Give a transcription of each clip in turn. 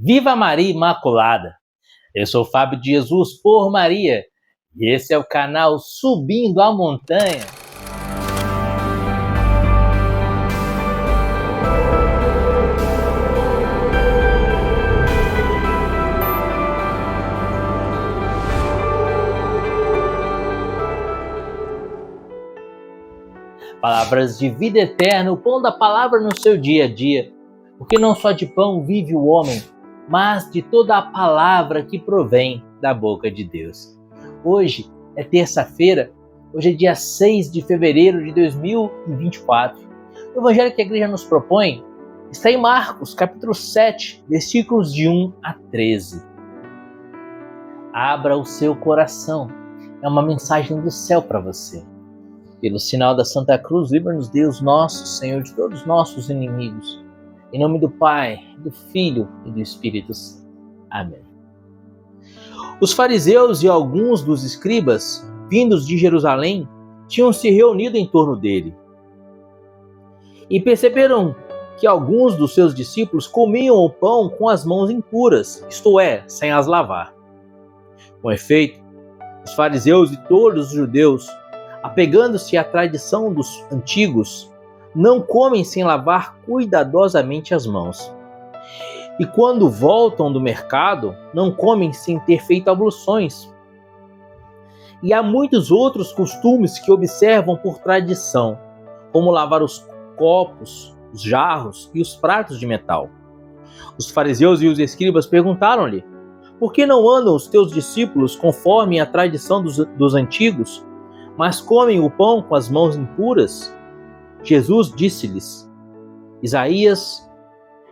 Viva Maria Imaculada! Eu sou o Fábio de Jesus por Maria e esse é o canal Subindo a Montanha. Palavras de vida eterna, o pão da palavra no seu dia a dia. Porque não só de pão vive o homem, mas de toda a palavra que provém da boca de Deus. Hoje é terça-feira, hoje é dia 6 de fevereiro de 2024. O evangelho que a igreja nos propõe está em Marcos, capítulo 7, versículos de 1 a 13. Abra o seu coração, é uma mensagem do céu para você. Pelo sinal da Santa Cruz, livra-nos Deus nosso Senhor de todos os nossos inimigos. Em nome do Pai, do Filho e do Espírito Santo. Amém. Os fariseus e alguns dos escribas, vindos de Jerusalém, tinham se reunido em torno dele. E perceberam que alguns dos seus discípulos comiam o pão com as mãos impuras, isto é, sem as lavar. Com efeito, os fariseus e todos os judeus, apegando-se à tradição dos antigos, não comem sem lavar cuidadosamente as mãos. E quando voltam do mercado, não comem sem ter feito abluções. E há muitos outros costumes que observam por tradição, como lavar os copos, os jarros e os pratos de metal. Os fariseus e os escribas perguntaram-lhe: por que não andam os teus discípulos conforme a tradição dos antigos, mas comem o pão com as mãos impuras? Jesus disse-lhes: Isaías,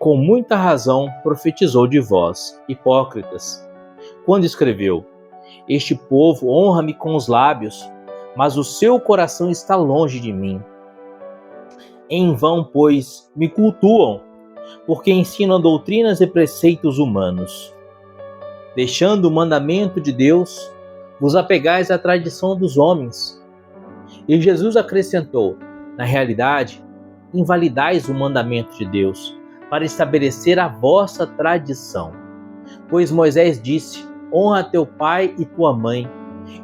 com muita razão, profetizou de vós, hipócritas, quando escreveu: este povo honra-me com os lábios, mas o seu coração está longe de mim. Em vão, pois, me cultuam, porque ensinam doutrinas e preceitos humanos. Deixando o mandamento de Deus, vos apegais à tradição dos homens. E Jesus acrescentou: na realidade, invalidais o mandamento de Deus, para estabelecer a vossa tradição. Pois Moisés disse: honra teu pai e tua mãe,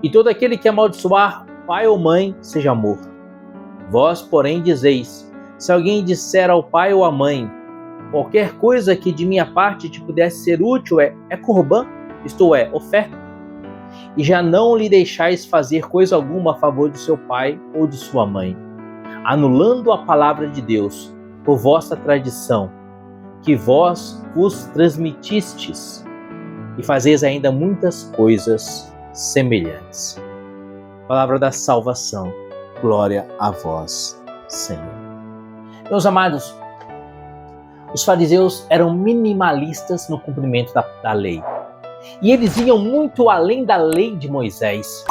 e todo aquele que amaldiçoar pai ou mãe seja morto. Vós, porém, dizeis: se alguém disser ao pai ou à mãe, qualquer coisa que de minha parte te pudesse ser útil é corbã, isto é, oferta, e já não lhe deixais fazer coisa alguma a favor de seu pai ou de sua mãe, anulando a palavra de Deus por vossa tradição, que vós vos transmitistes, e fazeis ainda muitas coisas semelhantes. Palavra da salvação, glória a vós, Senhor. Meus amados, os fariseus eram minimalistas no cumprimento da lei. E eles iam muito além da lei de Moisés.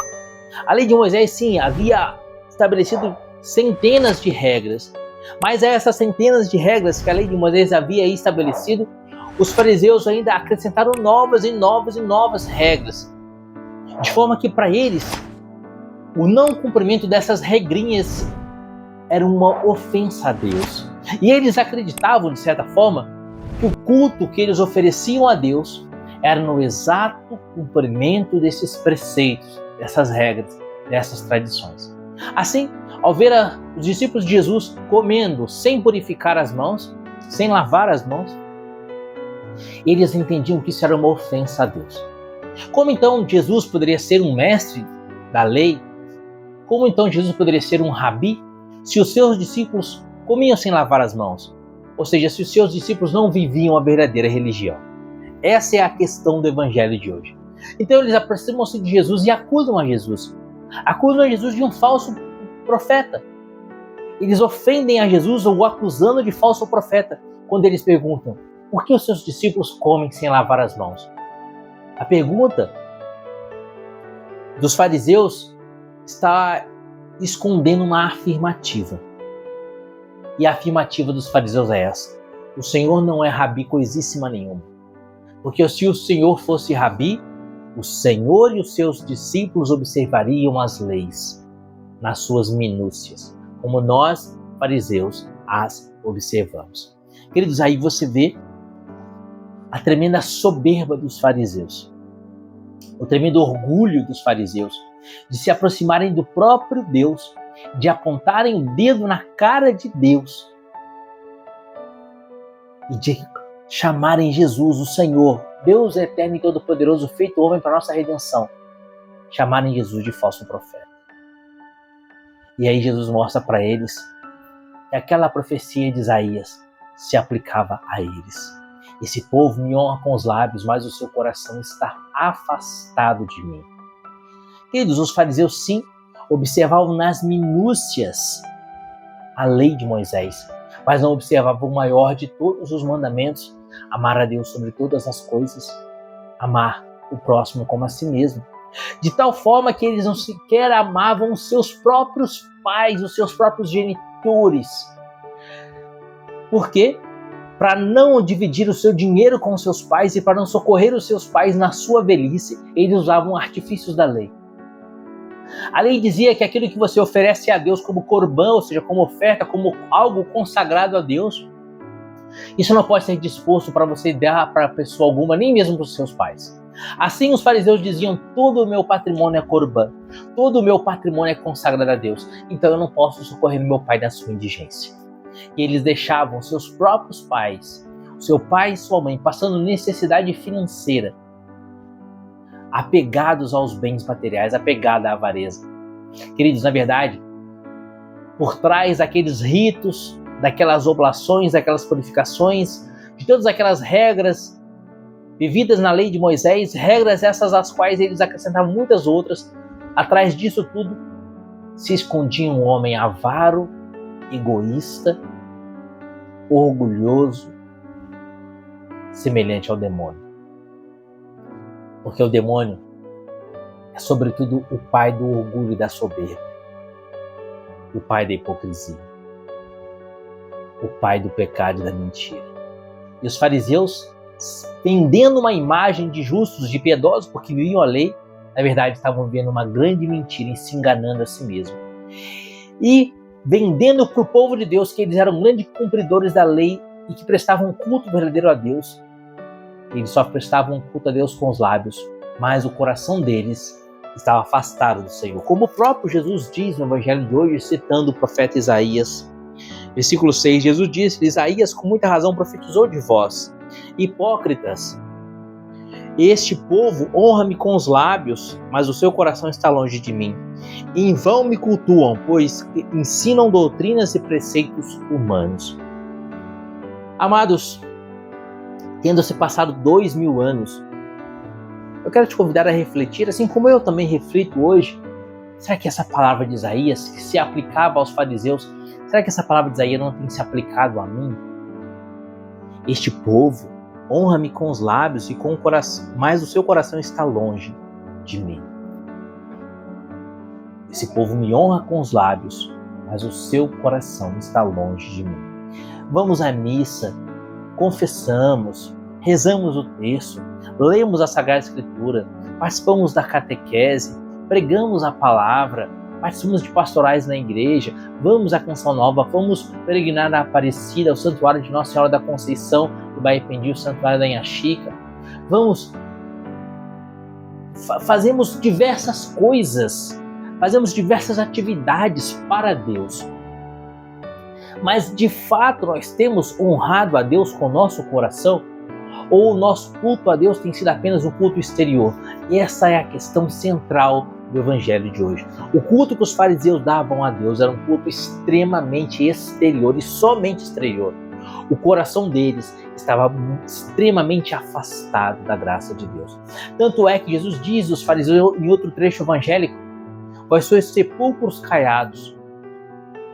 A lei de Moisés, sim, havia estabelecido centenas de regras. Mas a essas centenas de regras que a lei de Moisés havia estabelecido, os fariseus ainda acrescentaram novas e novas regras. De forma que para eles, o não cumprimento dessas regrinhas era uma ofensa a Deus. E eles acreditavam, de certa forma, que o culto que eles ofereciam a Deus era no exato cumprimento desses preceitos, dessas regras, dessas tradições. Assim, ao ver os discípulos de Jesus comendo sem purificar as mãos, sem lavar as mãos, eles entendiam que isso era uma ofensa a Deus. Como então Jesus poderia ser um mestre da lei? Como então Jesus poderia ser um rabi se os seus discípulos comiam sem lavar as mãos? Ou seja, se os seus discípulos não viviam a verdadeira religião. Essa é a questão do evangelho de hoje. Então eles aproximam-se de Jesus e acusam a Jesus. Acusam a Jesus de um falso profeta. Eles ofendem a Jesus ou o acusando de falso profeta quando eles perguntam: por que os seus discípulos comem sem lavar as mãos? A pergunta dos fariseus está escondendo uma afirmativa. E a afirmativa dos fariseus é essa: o Senhor não é rabi coisíssima nenhuma. Porque se o Senhor fosse rabi, o Senhor e os seus discípulos observariam as leis nas suas minúcias, como nós, fariseus, as observamos. Queridos, aí você vê a tremenda soberba dos fariseus, o tremendo orgulho dos fariseus de se aproximarem do próprio Deus, de apontarem o dedo na cara de Deus e de chamarem Jesus, o Senhor, Deus eterno e todo-poderoso, feito homem para nossa redenção, chamarem Jesus de falso profeta. E aí Jesus mostra para eles que aquela profecia de Isaías se aplicava a eles. Esse povo me honra com os lábios, mas o seu coração está afastado de mim. Queridos, os fariseus sim observavam nas minúcias a lei de Moisés, mas não observavam o maior de todos os mandamentos: amar a Deus sobre todas as coisas, amar o próximo como a si mesmo. De tal forma que eles não sequer amavam os seus próprios pais, os seus próprios genitores. Por quê? Para não dividir o seu dinheiro com os seus pais e para não socorrer os seus pais na sua velhice, eles usavam artifícios da lei. A lei dizia que aquilo que você oferece a Deus como corbã, ou seja, como oferta, como algo consagrado a Deus, isso não pode ser disposto para você dar para pessoa alguma, nem mesmo para os seus pais. Assim os fariseus diziam: todo o meu patrimônio é corbã, todo o meu patrimônio é consagrado a Deus, então eu não posso socorrer meu pai na sua indigência. E eles deixavam seus próprios pais, seu pai e sua mãe, passando necessidade financeira, apegados aos bens materiais, apegados à avareza. Queridos, na verdade, por trás daqueles ritos, daquelas oblações, daquelas purificações, de todas aquelas regras vividas na lei de Moisés, regras essas às quais eles acrescentavam muitas outras, atrás disso tudo se escondia um homem avaro, egoísta, orgulhoso, semelhante ao demônio. Porque o demônio é sobretudo o pai do orgulho e da soberba, o pai da hipocrisia, o pai do pecado e da mentira. E os fariseus, vendendo uma imagem de justos, de piedosos, porque viviam a lei, na verdade estavam vivendo uma grande mentira e se enganando a si mesmos. E vendendo para o povo de Deus que eles eram grandes cumpridores da lei e que prestavam culto verdadeiro a Deus. Eles só prestavam culto a Deus com os lábios, mas o coração deles estava afastado do Senhor. Como o próprio Jesus diz no Evangelho de hoje, citando o profeta Isaías. Versículo 6, Jesus disse: Isaías com muita razão profetizou de vós, hipócritas, este povo honra-me com os lábios, mas o seu coração está longe de mim. Em vão me cultuam, pois ensinam doutrinas e preceitos humanos. Amados, tendo se passado 2000 anos, eu quero te convidar a refletir, assim como eu também reflito hoje. Será que essa palavra de Isaías, que se aplicava aos fariseus, será que essa palavra de Isaías não tem se aplicado a mim? Este povo honra-me com os lábios e com o coração, mas o seu coração está longe de mim. Esse povo me honra com os lábios, mas o seu coração está longe de mim. Vamos à missa, confessamos, rezamos o texto, lemos a Sagrada Escritura, participamos da catequese, pregamos a palavra, participamos de pastorais na igreja, vamos à Canção Nova, vamos peregrinar na Aparecida, o Santuário de Nossa Senhora da Conceição, do Baipendi, o Santuário da Inhaxica. Fazemos diversas coisas, fazemos diversas atividades para Deus. Mas de fato nós temos honrado a Deus com o nosso coração? Ou o nosso culto a Deus tem sido apenas um culto exterior? E essa é a questão central do Evangelho de hoje. O culto que os fariseus davam a Deus era um culto extremamente exterior e somente exterior. O coração deles estava extremamente afastado da graça de Deus. Tanto é que Jesus diz aos fariseus em outro trecho evangélico: vós sois sepulcros caiados.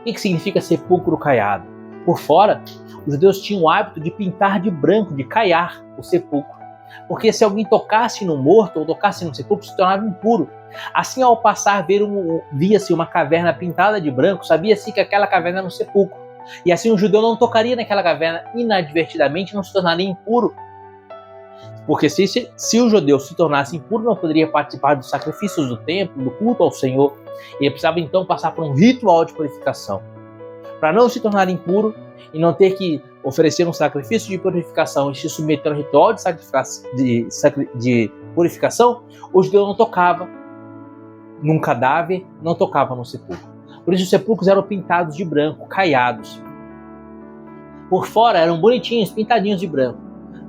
O que significa sepulcro caiado? Por fora, os judeus tinham o hábito de pintar de branco, de caiar o sepulcro. Porque se alguém tocasse no morto ou tocasse no sepulcro, se tornava impuro. Assim, ao passar, via-se uma caverna pintada de branco, sabia-se que aquela caverna era um sepulcro. E assim o judeu não tocaria naquela caverna inadvertidamente, não se tornaria impuro. Porque se o judeu se tornasse impuro, não poderia participar dos sacrifícios do templo, do culto ao Senhor. Ele precisava então passar por um ritual de purificação. Para não se tornar impuro e não ter que ofereceram um sacrifício de purificação e se submeteram ao ritual de purificação, o judeu não tocava num cadáver, não tocava no sepulcro. Por isso os sepulcros eram pintados de branco, caiados. Por fora eram bonitinhos, pintadinhos de branco,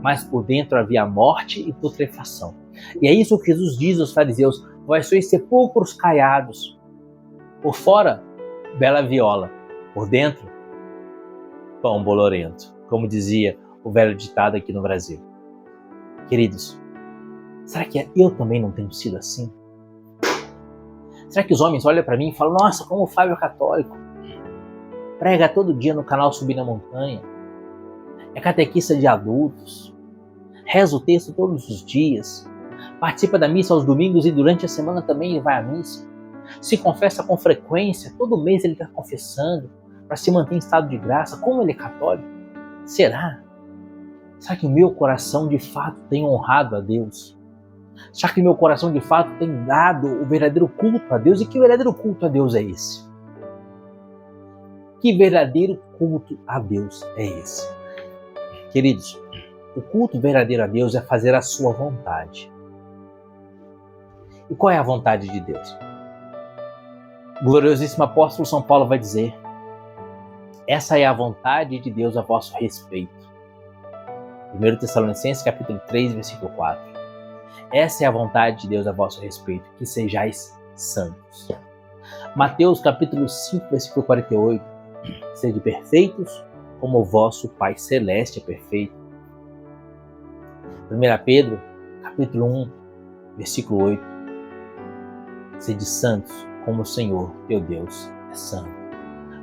mas por dentro havia morte e putrefação. E é isso que Jesus diz aos fariseus: vós sois sepulcros caiados. Por fora, bela viola. Por dentro, pão bolorento. Como dizia o velho ditado aqui no Brasil. Queridos, será que eu também não tenho sido assim? Será que os homens olham para mim e falam: nossa, como o Fábio é católico? Prega todo dia no canal Subir na Montanha. É catequista de adultos. Reza o texto todos os dias. Participa da missa aos domingos e durante a semana também ele vai à missa. Se confessa com frequência. Todo mês ele está confessando para se manter em estado de graça. Como ele é católico? Será? Será que o meu coração de fato tem honrado a Deus? Será que o meu coração de fato tem dado o verdadeiro culto a Deus? E que verdadeiro culto a Deus é esse? Que verdadeiro culto a Deus é esse? Queridos, o culto verdadeiro a Deus é fazer a sua vontade. E qual é a vontade de Deus? O gloriosíssimo apóstolo São Paulo vai dizer: essa é a vontade de Deus a vosso respeito. 1 Tessalonicenses capítulo 3, versículo 4. Essa é a vontade de Deus a vosso respeito, que sejais santos. Mateus capítulo 5, versículo 48. Sede perfeitos, como o vosso Pai Celeste é perfeito. 1 Pedro capítulo 1, versículo 8. Sede santos, como o Senhor teu Deus é santo.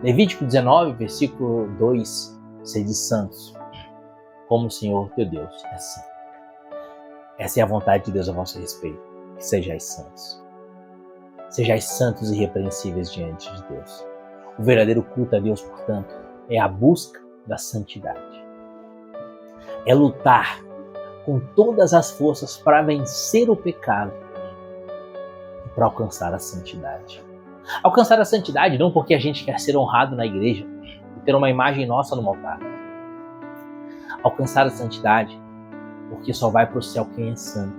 Levítico 19, versículo 2. Sede santos, como o Senhor teu Deus é santo. Essa é a vontade de Deus a vosso respeito, que sejais santos. Sejais santos e irrepreensíveis diante de Deus. O verdadeiro culto a Deus, portanto, é a busca da santidade. É lutar com todas as forças para vencer o pecado e para alcançar a santidade. Alcançar a santidade não porque a gente quer ser honrado na igreja e ter uma imagem nossa no altar. Alcançar a santidade porque só vai para o céu quem é santo.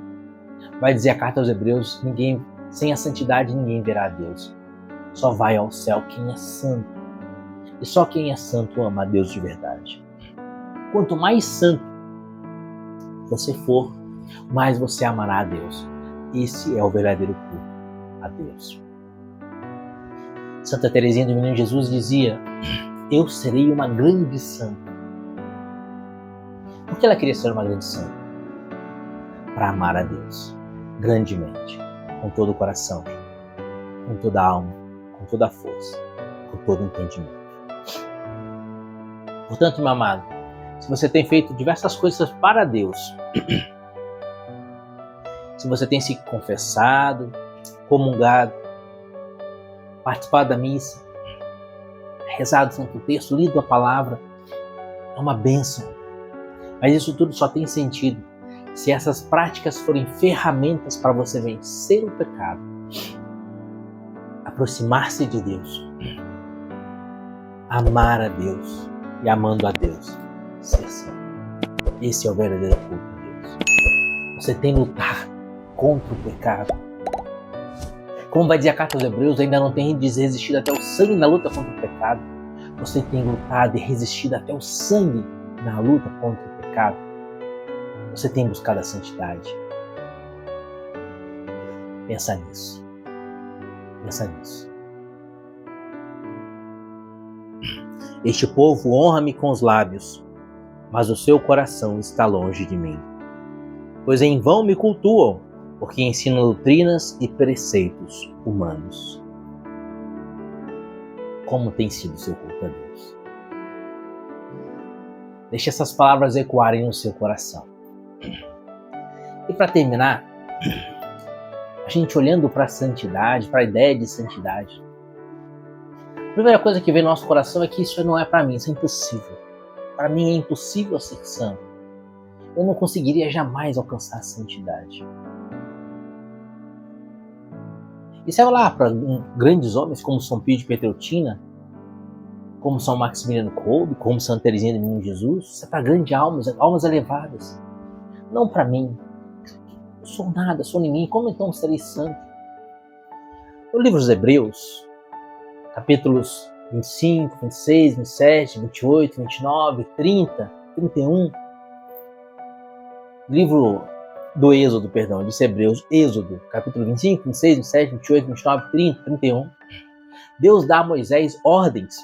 Vai dizer a carta aos Hebreus: sem a santidade ninguém verá a Deus. Só vai ao céu quem é santo. E só quem é santo ama a Deus de verdade. Quanto mais santo você for, mais você amará a Deus. Esse é o verdadeiro culto a Deus. Santa Teresinha do Menino Jesus dizia: eu serei uma grande santa. Por que ela queria ser uma grande santa? Para amar a Deus grandemente, com todo o coração, com toda a alma, com toda a força, com todo o entendimento. Portanto, meu amado, se você tem feito diversas coisas para Deus, se você tem se confessado, comungado, participado da missa, rezado o Santo Terço, lido a palavra, é uma bênção. Mas isso tudo só tem sentido se essas práticas forem ferramentas para você vencer o pecado, aproximar-se de Deus, amar a Deus e, amando a Deus, ser santo. Esse é o verdadeiro culto a Deus. Você tem que lutar contra o pecado. Como vai dizer a carta aos Hebreus, ainda não tem resistido até o sangue na luta contra o pecado. Você tem lutado e resistido até o sangue na luta contra o pecado. Você tem buscado a santidade. Pensa nisso. Pensa nisso. Este povo honra-me com os lábios, mas o seu coração está longe de mim. Pois em vão me cultuam, porque ensinam doutrinas e preceitos humanos. Como tem sido o seu culto a Deus? Deixe essas palavras ecoarem no seu coração. E para terminar, a gente olhando para a santidade, para a ideia de santidade, a primeira coisa que vem no nosso coração é que isso não é para mim, isso é impossível. Para mim é impossível ser santo. Eu não conseguiria jamais alcançar a santidade. E se eu olhar para grandes homens como São Pio de Pietrelcina, como São Maximiliano Kolbe, como Santa Teresinha do Menino Jesus. Isso é para grandes almas, almas elevadas. Não para mim. Eu sou nada, sou ninguém. Como então serei santo? No livro dos Hebreus, capítulos 25, 26, 27, 28, 29, 30, 31. Livro do Êxodo, perdão, disse Hebreus, Êxodo, capítulo 25, 26, 27, 28, 29, 30, 31. Deus dá a Moisés ordens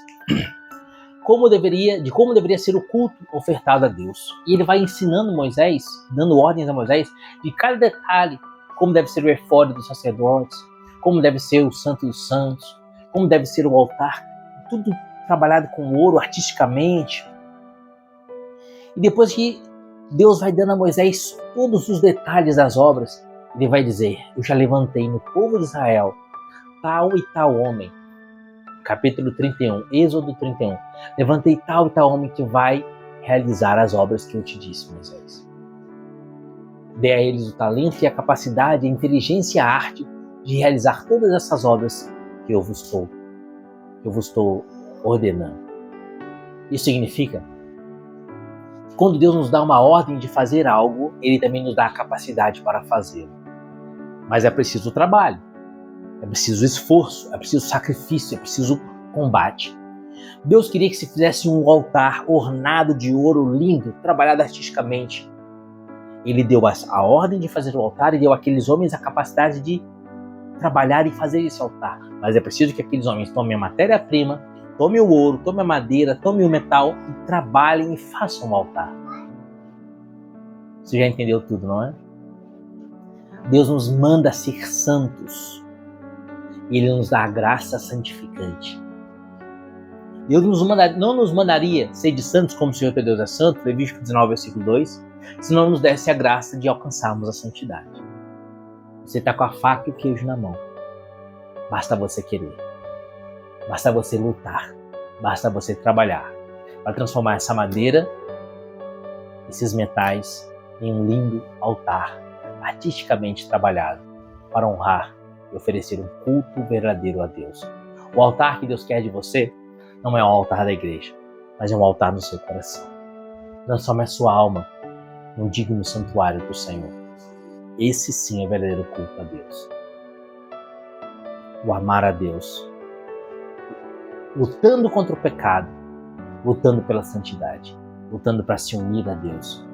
de como deveria ser o culto ofertado a Deus. E ele vai ensinando Moisés, dando ordens a Moisés de cada detalhe, como deve ser o efódio dos sacerdotes, como deve ser o Santo dos Santos, como deve ser o altar, tudo trabalhado com ouro artisticamente. E depois que Deus vai dando a Moisés todos os detalhes das obras, ele vai dizer: eu já levantei no povo de Israel tal e tal homem. Capítulo 31, Êxodo 31. Levantei tal e tal homem que vai realizar as obras que eu te disse, Moisés. Dê a eles o talento e a capacidade, a inteligência e a arte de realizar todas essas obras que eu vos estou ordenando. Isso significa que quando Deus nos dá uma ordem de fazer algo, Ele também nos dá a capacidade para fazê-lo. Mas é preciso trabalho, é preciso esforço, é preciso sacrifício, é preciso combate. Deus queria que se fizesse um altar ornado de ouro lindo, trabalhado artisticamente. Ele deu a ordem de fazer o altar e deu àqueles homens a capacidade de trabalhar e fazer esse altar. Mas é preciso que aqueles homens tomem a matéria-prima, tomem o ouro, tomem a madeira, tomem o metal e trabalhem e façam o altar. Você já entendeu tudo, não é? Deus nos manda ser santos. E Ele nos dá a graça santificante. Deus não nos mandaria ser de santos como o Senhor teu Deus é santo, Levítico 19, versículo 2, se não nos desse a graça de alcançarmos a santidade. Você está com a faca e o queijo na mão. Basta você querer. Basta você lutar. Basta você trabalhar para transformar essa madeira, esses metais, em um lindo altar artisticamente trabalhado para honrar e oferecer um culto verdadeiro a Deus. O altar que Deus quer de você não é o altar da igreja, mas é um altar no seu coração. Transforme a sua alma num digno santuário do Senhor. Esse sim é o verdadeiro culto a Deus. O amar a Deus, lutando contra o pecado, lutando pela santidade, lutando para se unir a Deus,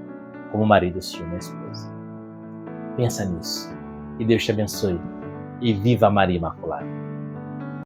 como o marido se une à esposa. Pensa nisso. Que Deus te abençoe e viva a Maria Imaculada.